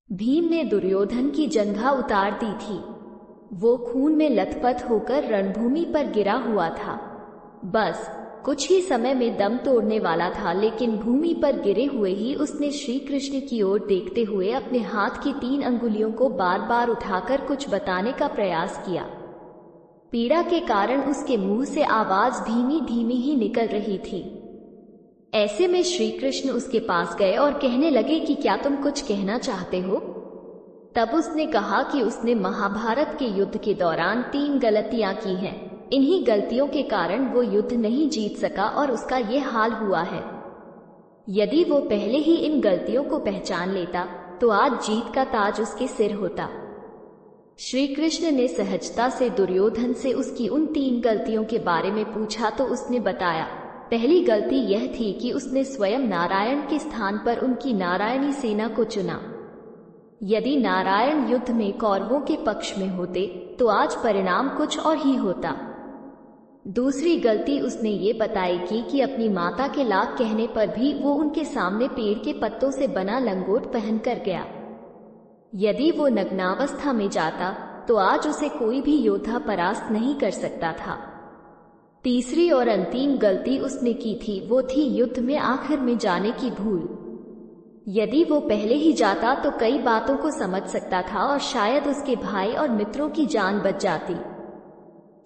भीम ने दुर्योधन की जंघा उतार दी थी। वो खून में लथपथ होकर रणभूमि पर गिरा हुआ था। बस कुछ ही समय में दम तोड़ने वाला था, लेकिन भूमि पर गिरे हुए ही उसने श्री कृष्ण की ओर देखते हुए अपने हाथ की 3 अंगुलियों को बार बार उठाकर कुछ बताने का प्रयास किया। पीड़ा के कारण उसके मुंह से आवाज धीमी धीमी ही निकल रही थी। ऐसे में श्री कृष्ण उसके पास गए और कहने लगे कि क्या तुम कुछ कहना चाहते हो? तब उसने कहा कि उसने महाभारत के युद्ध के दौरान 3 गलतियां की हैं। इन्हीं गलतियों के कारण वो युद्ध नहीं जीत सका और उसका ये हाल हुआ है। यदि वो पहले ही इन गलतियों को पहचान लेता तो आज जीत का ताज उसके सिर होता। श्री कृष्ण ने सहजता से दुर्योधन से उसकी उन 3 गलतियों के बारे में पूछा तो उसने बताया। पहली गलती यह थी कि उसने स्वयं नारायण के स्थान पर उनकी नारायणी सेना को चुना। यदि नारायण युद्ध में कौरवों के पक्ष में होते तो आज परिणाम कुछ और ही होता। दूसरी गलती उसने ये बताई कि अपनी माता के लाख कहने पर भी वो उनके सामने पेड़ के पत्तों से बना लंगोट पहनकर गया। यदि वो नग्नावस्था में जाता तो आज उसे कोई भी योद्धा परास्त नहीं कर सकता था। तीसरी और अंतिम गलती उसने की थी वो थी युद्ध में आखिर में जाने की भूल। यदि वो पहले ही जाता तो कई बातों को समझ सकता था और शायद उसके भाई और मित्रों की जान बच जाती।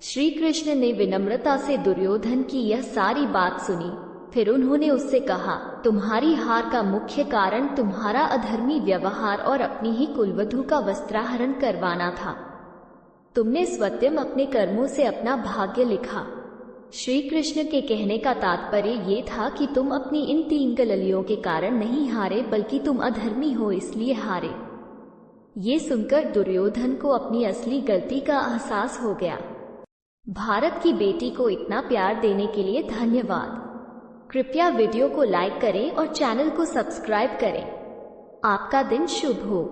श्री कृष्ण ने विनम्रता से दुर्योधन की यह सारी बात सुनी। फिर उन्होंने उससे कहा, तुम्हारी हार का मुख्य कारण तुम्हारा अधर्मी व्यवहार और अपनी ही कुलवधू का वस्त्राहरण करवाना था। तुमने स्वयं अपने कर्मों से अपना भाग्य लिखा। श्री कृष्ण के कहने का तात्पर्य ये था कि तुम अपनी इन 3 गलतियों के कारण नहीं हारे, बल्कि तुम अधर्मी हो इसलिए हारे। ये सुनकर दुर्योधन को अपनी असली गलती का एहसास हो गया। भारत की बेटी को इतना प्यार देने के लिए धन्यवाद। कृपया वीडियो को लाइक करें और चैनल को सब्सक्राइब करें। आपका दिन शुभ हो।